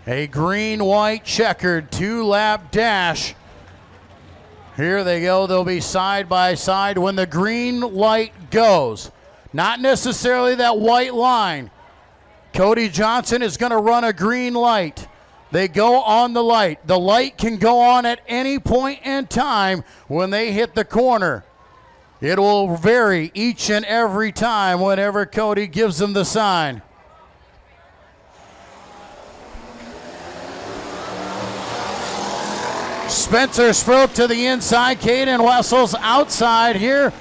A green-white checkered 2-lap dash. Here they go. They'll be side by side when the green light goes. Not necessarily that white line. Cody Johnson is going to run a green light. They go on the light. The light can go on at any point in time when they hit the corner. It will vary each and every time whenever Cody gives them the sign. Spencer Stroke to the inside. Caden Wessels outside here.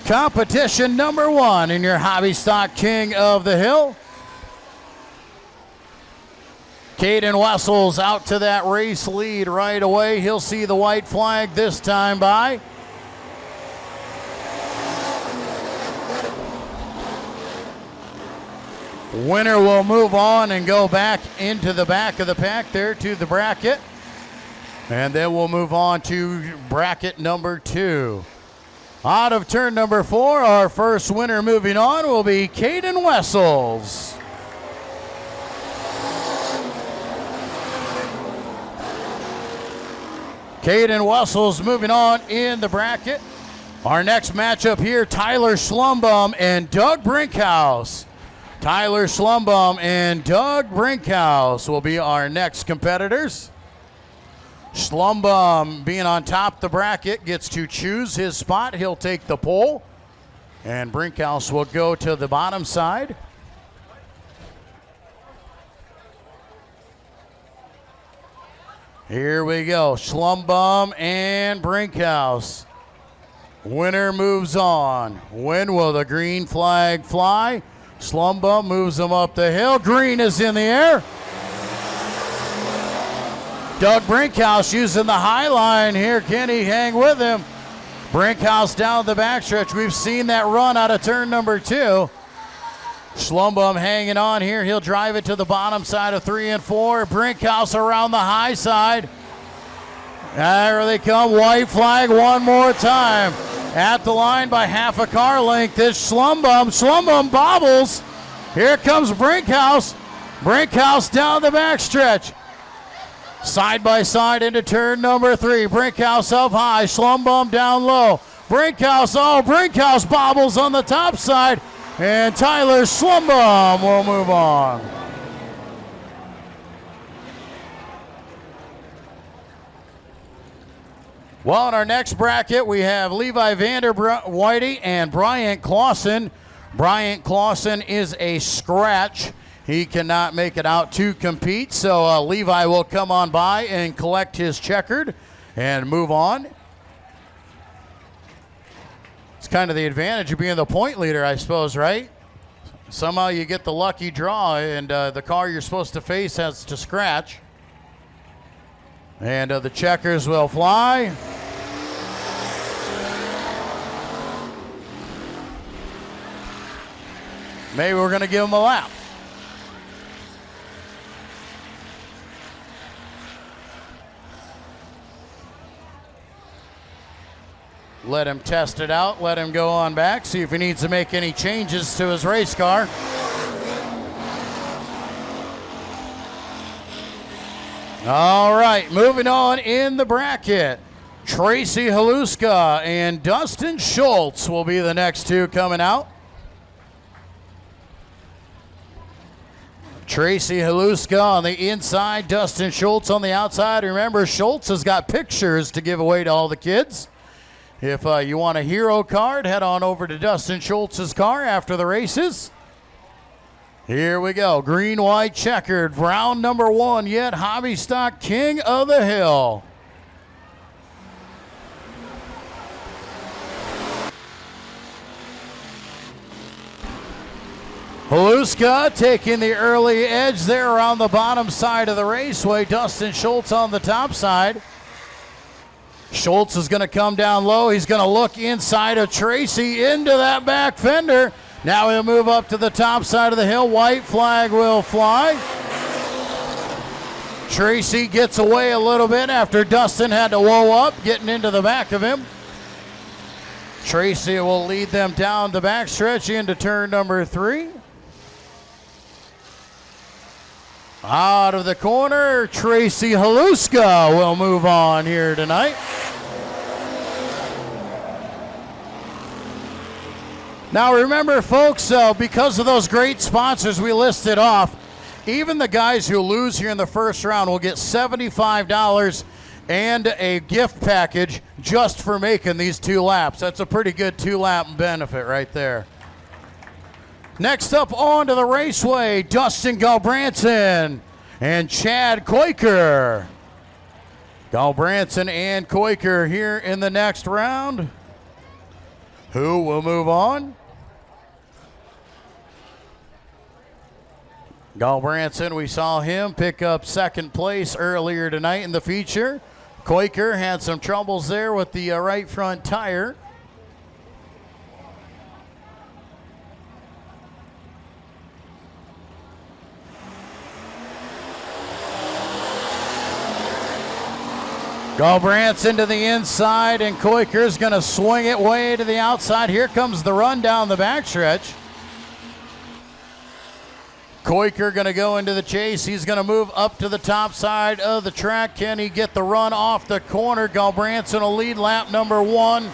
Competition number 1 in your Hobby Stock King of the Hill. Caden Wessels out to that race lead right away. He'll see the white flag this time by. Winner will move on and go back into the back of the pack there to the bracket. And then we'll move on to bracket number 2. Out of turn number 4, our first winner moving on will be Caden Wessels. Caden Wessels moving on in the bracket. Our next matchup here, Tyler Schlumbaum and Doug Brinkhouse. Tyler Schlumbaum and Doug Brinkhouse will be our next competitors. Schlumbaum, being on top of the bracket, gets to choose his spot. He'll take the pole, and Brinkhouse will go to the bottom side. Here we go, Schlumbaum and Brinkhouse. Winner moves on. When will the green flag fly? Schlumbaum moves him up the hill. Green is in the air. Doug Brinkhouse using the high line here. Can he hang with him? Brinkhouse down the backstretch. We've seen that run out of turn number 2. Schlumbaum hanging on here. He'll drive it to the bottom side of 3 and 4. Brinkhouse around the high side. There they come. White flag one more time. At the line by half a car length is Schlumbaum. Schlumbaum bobbles. Here comes Brinkhouse. Brinkhouse down the backstretch. Side by side into turn number 3. Brinkhouse up high. Schlumbaum down low. Brinkhouse bobbles on the top side. And Tyler Schlumbaum will move on. Well, in our next bracket, we have Levi Vanderwhite and Bryant Clausen. Bryant Clausen is a scratch. He cannot make it out to compete, so Levi will come on by and collect his checkered and move on. It's kind of the advantage of being the point leader, I suppose, right? Somehow you get the lucky draw, and the car you're supposed to face has to scratch. And the checkers will fly. Maybe we're going to give him a lap. Let him test it out. Let him go on back. See if he needs to make any changes to his race car. All right, moving on in the bracket. Tracy Haluska and Dustin Schultz will be the next two coming out. Tracy Haluska on the inside, Dustin Schultz on the outside. Remember, Schultz has got pictures to give away to all the kids. If you want a hero card, head on over to Dustin Schultz's car after the races. Here we go. Green, white, checkered. Round number 1 yet. Hobby Stock King of the Hill. Haluska taking the early edge there on the bottom side of the raceway. Dustin Schultz on the top side. Schultz is going to come down low. He's going to look inside of Tracy into that back fender. Now he'll move up to the top side of the hill. White flag will fly. Tracy gets away a little bit after Dustin had to whoa up, getting into the back of him. Tracy will lead them down the backstretch into turn number 3. Out of the corner, Tracy Haluska will move on here tonight. Now remember, folks, because of those great sponsors we listed off, even the guys who lose here in the first round will get $75 and a gift package just for making these 2 laps. That's a pretty good 2-lap benefit right there. Next up onto the raceway, Dustin Galbranson and Chad Koiker. Galbranson and Koiker here in the next round. Who will move on? Galbranson, we saw him pick up 2nd place earlier tonight in the feature. Koiker had some troubles there with the right front tire. Galbranson to the inside, and Koiker's going to swing it way to the outside. Here comes the run down the backstretch. Koiker going to go into the chase. He's going to move up to the top side of the track. Can he get the run off the corner? Galbranson will lead lap number 1.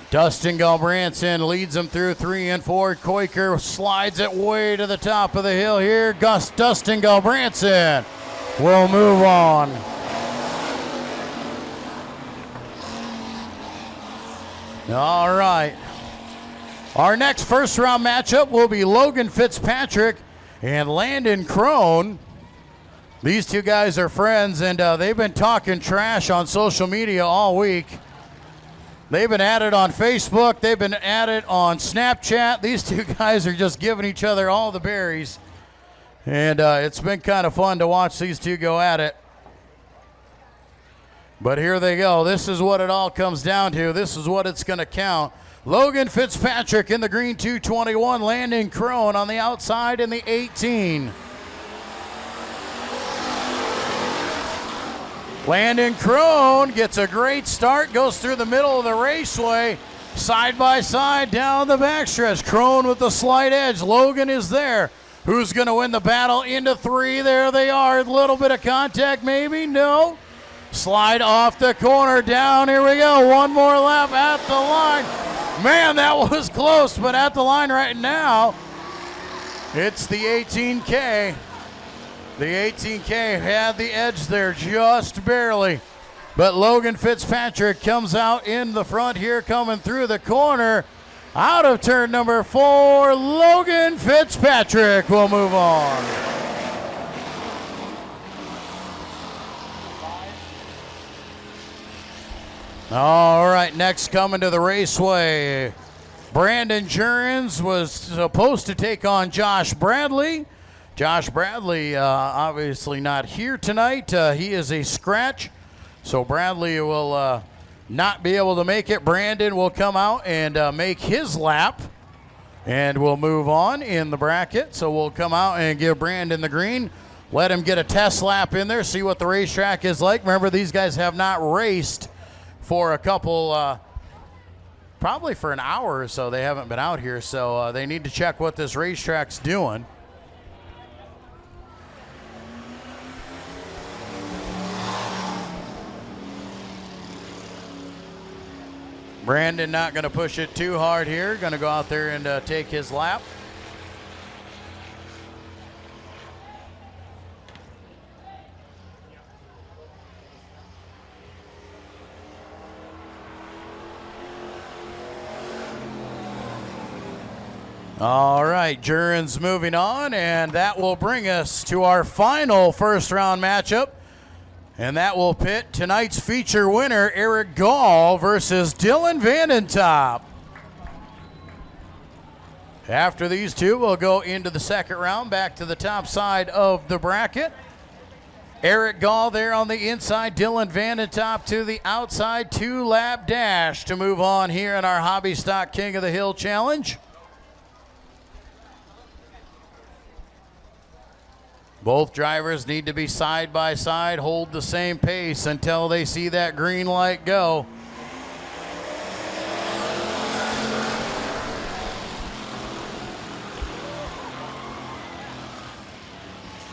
Dustin Galbranson leads him through 3 and 4. Koiker slides it way to the top of the hill here. Dustin Galbranson will move on. All right. Our next first round matchup will be Logan Fitzpatrick and Landon Crone. These 2 guys are friends, and they've been talking trash on social media all week. They've been at it on Facebook. They've been at it on Snapchat. These 2 guys are just giving each other all the berries. And it's been kind of fun to watch these 2 go at it. But here they go. This is what it all comes down to. This is what it's going to count. Logan Fitzpatrick in the green 221. Landon Crone on the outside in the 18. Landon Crone gets a great start, goes through the middle of the raceway, side by side down the backstretch. Crone with the slight edge. Logan is there. Who's going to win the battle into 3? There they are. A little bit of contact maybe. No. Slide off the corner. Down. Here we go. One more lap at the line. Man, that was close, but at the line right now, it's the 18K. The 18K had the edge there just barely. But Logan Fitzpatrick comes out in the front here, coming through the corner. Out of turn number 4, Logan Fitzpatrick will move on. All right, next coming to the raceway, Brandon Jurens was supposed to take on Josh Bradley. Josh Bradley obviously not here tonight. He is a scratch, so Bradley will not be able to make it. Brandon will come out and make his lap, and we'll move on in the bracket. So we'll come out and give Brandon the green, let him get a test lap in there, see what the racetrack is like. Remember, these guys have not raced for a couple, probably for an hour or so. They haven't been out here, so they need to check what this racetrack's doing. Brandon not going to push it too hard here. Going to go out there and take his lap. All right, Jurens moving on, and that will bring us to our final first round matchup. And that will pit tonight's feature winner, Eric Gall, versus Dylan Vandentop. After these 2, we'll go into the second round, back to the top side of the bracket. Eric Gall there on the inside, Dylan Vandentop to the outside, 2-lap dash to move on here in our Hobby Stock King of the Hill Challenge. Both drivers need to be side by side, hold the same pace until they see that green light go.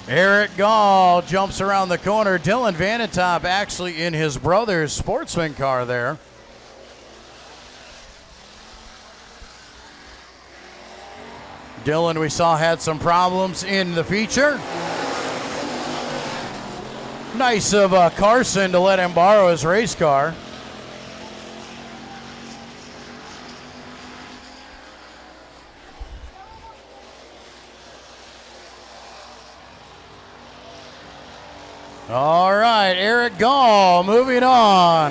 Eric Gall jumps around the corner. Dylan Vanentop actually in his brother's sportsman car there. Dylan, we saw, had some problems in the feature. Nice of Carson to let him borrow his race car. All right, Eric Gall moving on.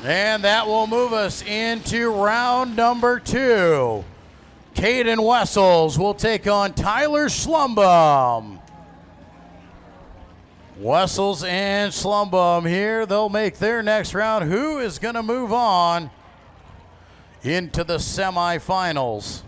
And that will move us into round number 2. Caden Wessels will take on Tyler Schlumbum. Wessels and Schlumbum here. They'll make their next round. Who is going to move on into the semifinals?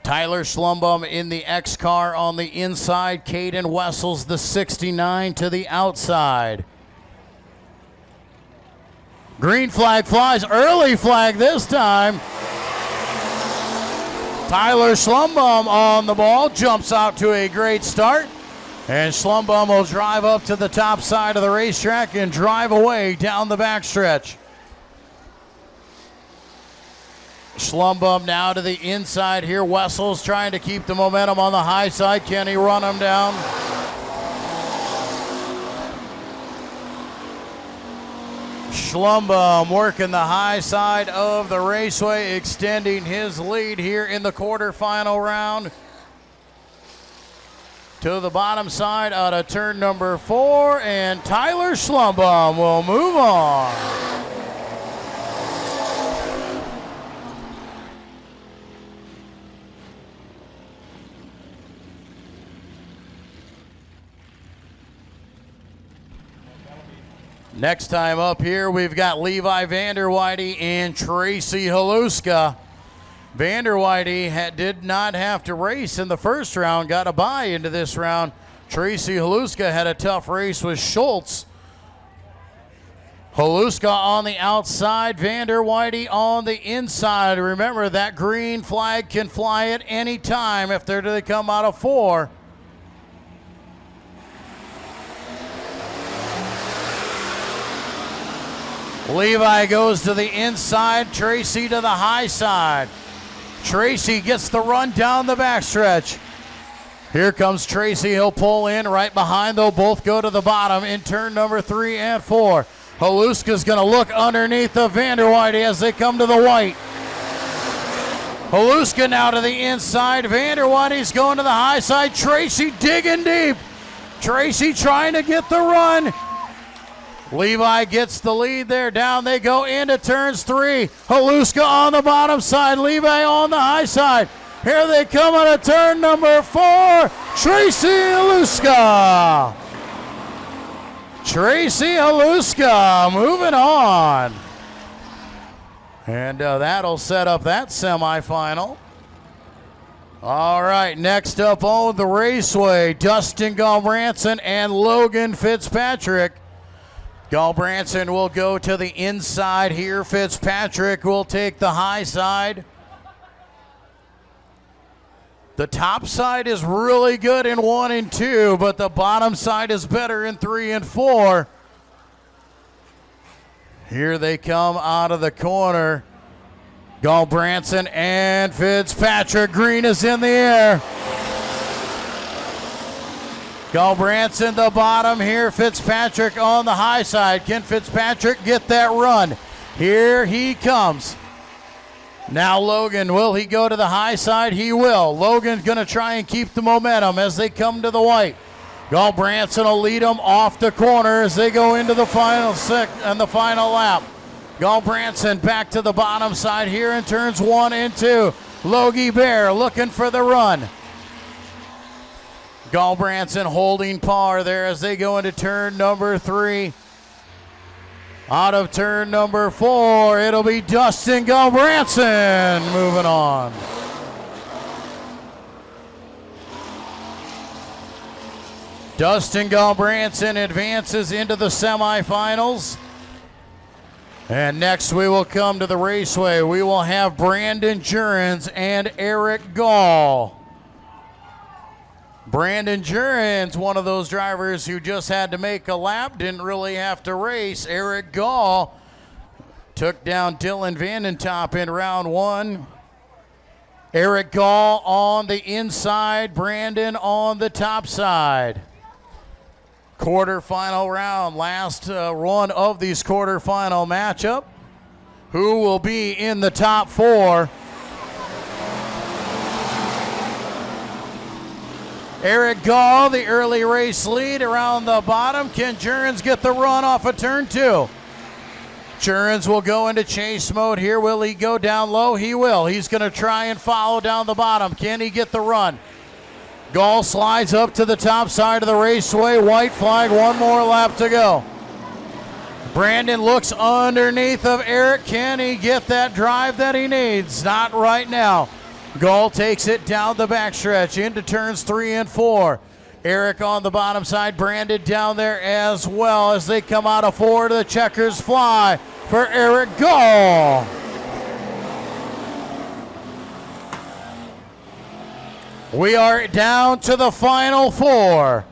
Tyler Schlumbum in the X car on the inside. Caden Wessels, the 69, to the outside. Green flag flies. Early flag this time. Tyler Schlumbum on the ball. Jumps out to a great start. And Schlumbum will drive up to the top side of the racetrack and drive away down the backstretch. Schlumbum now to the inside here. Wessels trying to keep the momentum on the high side. Can he run him down? Schlumbum working the high side of the raceway, extending his lead here in the quarterfinal round. To the bottom side out of turn number 4, and Tyler Schlumbum will move on. Next time up here, we've got Levi Vanderweide and Tracy Haluska. Vanderweide did not have to race in the first round, got a bye into this round. Tracy Haluska had a tough race with Schultz. Haluska on the outside, Vanderweide on the inside. Remember, that green flag can fly at any time if they come out of 4. Levi goes to the inside, Tracy to the high side. Tracy gets the run down the backstretch. Here comes Tracy, he'll pull in right behind. They'll both go to the bottom in turn number 3 and 4. Haluska's gonna look underneath the Vanderweide as they come to the white. Haluska now to the inside, Vanderweide's going to the high side. Tracy digging deep. Tracy trying to get the run. Levi gets the lead there. Down they go into turns 3. Haluska on the bottom side. Levi on the high side. Here they come out of turn number 4. Tracy Haluska. Tracy Haluska moving on. And that'll set up that semifinal. All right, next up on the raceway, Dustin Galbranson and Logan Fitzpatrick. Galbranson will go to the inside here. Fitzpatrick will take the high side. The top side is really good in 1 and 2, but the bottom side is better in 3 and 4. Here they come out of the corner. Galbranson and Fitzpatrick. Green is in the air. Galbranson the bottom here, Fitzpatrick on the high side. Can Fitzpatrick get that run? Here he comes. Now Logan, will he go to the high side? He will. Logan's gonna try and keep the momentum as they come to the white. Galbranson will lead them off the corner as they go into the final the final lap. Galbranson back to the bottom side here in turns 1 and 2. Logie Bear looking for the run. Galbranson holding par there as they go into turn number 3. Out of turn number 4, it'll be Dustin Galbranson moving on. Dustin Galbranson advances into the semifinals. And next we will come to the raceway. We will have Brandon Jurens and Eric Gall. Brandon Jurens, one of those drivers who just had to make a lap, didn't really have to race. Eric Gall took down Dylan Vandentop in round 1. Eric Gall on the inside, Brandon on the top side. Quarterfinal round, last one of these quarterfinal matchup. Who will be in the top 4? Eric Gall, the early race lead around the bottom. Can Jurens get the run off of turn 2? Jurens will go into chase mode here. Will he go down low? He will. He's going to try and follow down the bottom. Can he get the run? Gall slides up to the top side of the raceway. White flag, one more lap to go. Brandon looks underneath of Eric. Can he get that drive that he needs? Not right now. Gall takes it down the backstretch into turns 3 and 4. Eric on the bottom side, Brandon down there as well as they come out of 4 to the checkers fly for Eric Gall. We are down to the final 4.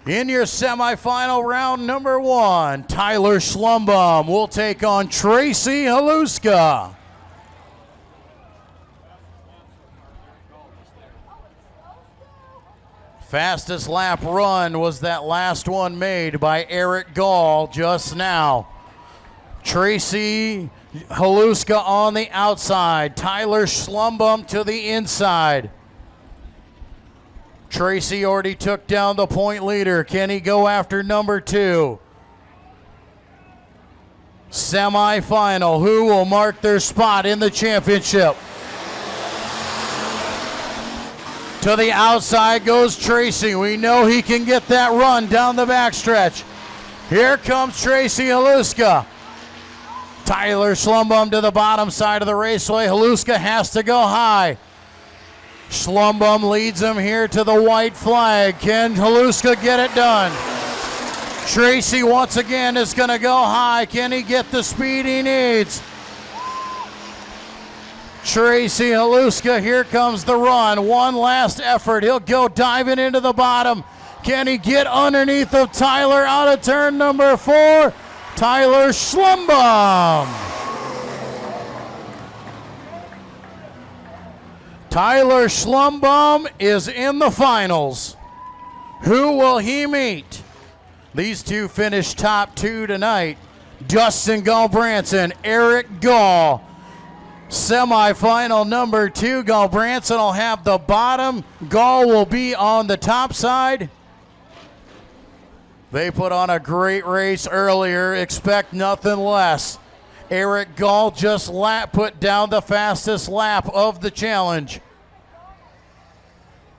In your semifinal round number 1, Tyler Schlumbum will take on Tracy Haluska. Fastest lap run was that last one made by Eric Gall just now. Tracy Haluska on the outside. Tyler Schlumbum to the inside. Tracy already took down the point leader. Can he go after number 2? Semi-final. Who will mark their spot in the championship? To the outside goes Tracy. We know he can get that run down the backstretch. Here comes Tracy Haluska. Tyler Schlumbum to the bottom side of the raceway. Haluska has to go high. Schlumbum leads him here to the white flag. Can Haluska get it done? Tracy once again is going to go high. Can he get the speed he needs? Tracy Haluska, here comes the run. One last effort. He'll go diving into the bottom. Can he get underneath of Tyler out of turn number 4? Tyler Schlumbum. Tyler Schlumbum is in the finals. Who will he meet? These two finished top 2 tonight. Dustin Galbranson, Eric Gall. Semi-final number 2, Galbranson will have the bottom. Gall will be on the top side. They put on a great race earlier. Expect nothing less. Eric Gall just put down the fastest lap of the challenge.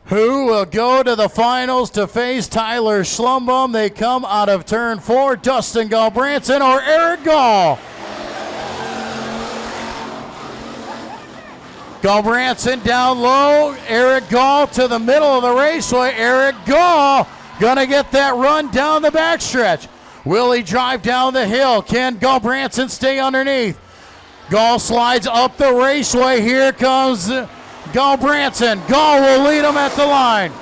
Who will go to the finals to face Tyler Schlumbum? They come out of turn 4, Dustin Galbranson or Eric Gall. Galbranson down low, Eric Gall to the middle of the raceway. Eric Gall gonna get that run down the backstretch. Will he drive down the hill? Can Galbranson stay underneath? Gall slides up the raceway. Here comes Galbranson. Gall will lead him at the line.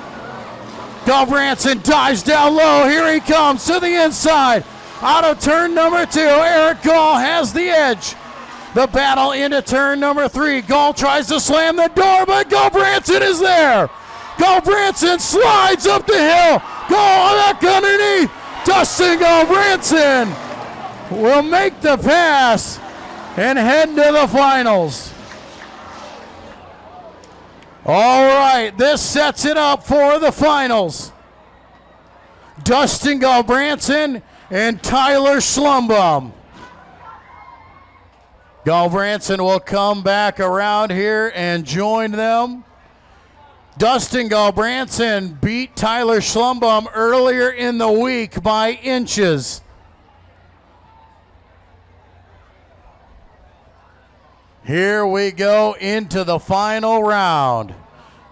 Galbranson dives down low. Here he comes to the inside. Out of turn number 2, Eric Gall has the edge. The battle into turn number 3. Gall tries to slam the door, but Galbranson is there. Galbranson slides up the hill. Gall back underneath. Dustin Galbranson will make the pass and head to the finals. All right, this sets it up for the finals. Dustin Galbranson and Tyler Schlumbum. Galbranson will come back around here and join them. Dustin Galbranson beat Tyler Schlumbum earlier in the week by inches. Here we go into the final round.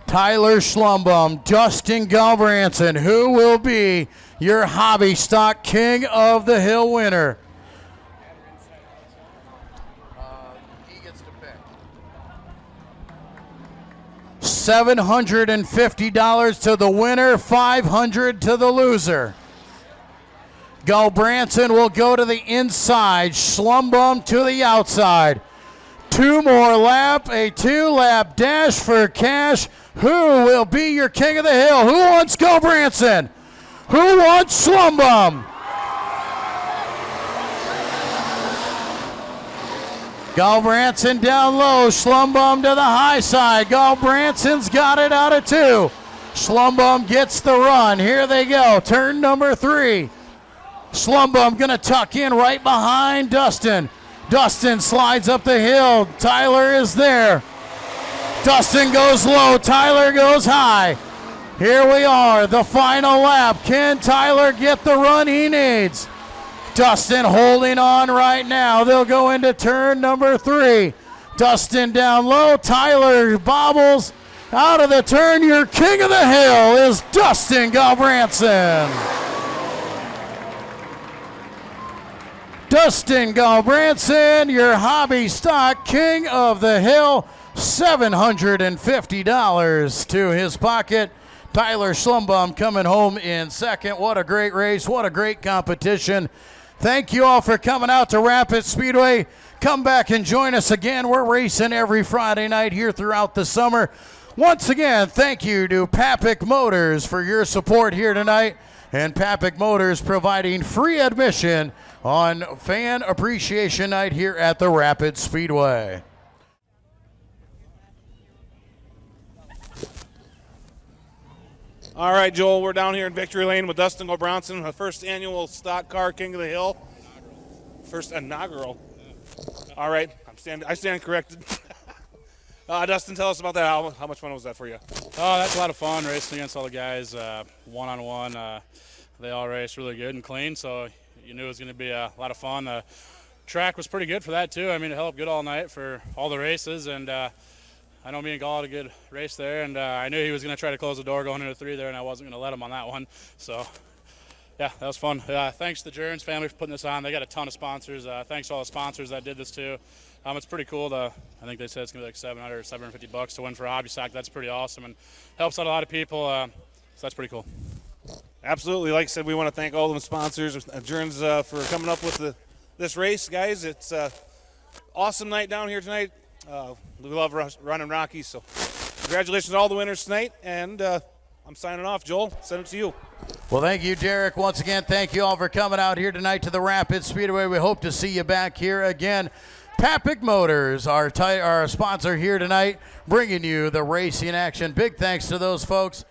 Tyler Schlumbum, Dustin Galbranson, who will be your Hobby Stock King of the Hill winner? He gets to pick. $750 to the winner, $500 to the loser. Galbranson will go to the inside, Schlumbum to the outside. 2 more lap, a 2-lap dash for cash. Who will be your King of the Hill? Who wants Galbranson? Who wants Schlumbum? Galbranson down low, Schlumbum to the high side. Galbranson's got it out of 2. Schlumbum gets the run. Here they go, turn number 3. Schlumbum gonna tuck in right behind Dustin. Dustin slides up the hill. Tyler is there. Dustin goes low. Tyler goes high. Here we are, the final lap. Can Tyler get the run he needs? Dustin holding on right now. They'll go into turn number 3. Dustin down low. Tyler bobbles out of the turn. Your King of the Hill is Dustin Galbranson. Dustin Galbranson, your Hobby Stock King of the Hill, $750 to his pocket. Tyler Schlumbum coming home in second. What a great race. What a great competition. Thank you all for coming out to Rapid Speedway. Come back and join us again. We're racing every Friday night here throughout the summer. Once again, thank you to Papik Motors for your support here tonight. And Papik Motors providing free admission on Fan Appreciation Night here at the Rapid Speedway. All right, Joel, we're down here in Victory Lane with Dustin Galbranson, the first annual Stock Car King of the Hill. First inaugural. All right, I stand corrected. Dustin, tell us about that. How much fun was that for you? Oh, that's a lot of fun racing against all the guys, one-on-one. They all raced really good and clean, so you knew it was going to be a lot of fun. The track was pretty good for that, too. I mean, it held up good all night for all the races, and I know me and Gall had a good race there, and I knew he was going to try to close the door going into 3 there, and I wasn't going to let him on that one. So, yeah, that was fun. Thanks to the Jurgens family for putting this on. They got a ton of sponsors. Thanks to all the sponsors that did this, too. It's pretty cool. I think they said it's going to be like $700 or $750 to win for a hobby stock. That's pretty awesome and helps out a lot of people, so that's pretty cool. Absolutely. Like I said, we want to thank all the sponsors, Jurgens, for coming up with this race, guys. It's an awesome night down here tonight. We love running Rockies, so congratulations to all the winners tonight, and I'm signing off. Joel, send it to you. Well, thank you, Derek. Once again, thank you all for coming out here tonight to the Rapid Speedway. We hope to see you back here again. Papik Motors, our sponsor here tonight, bringing you the racing action. Big thanks to those folks.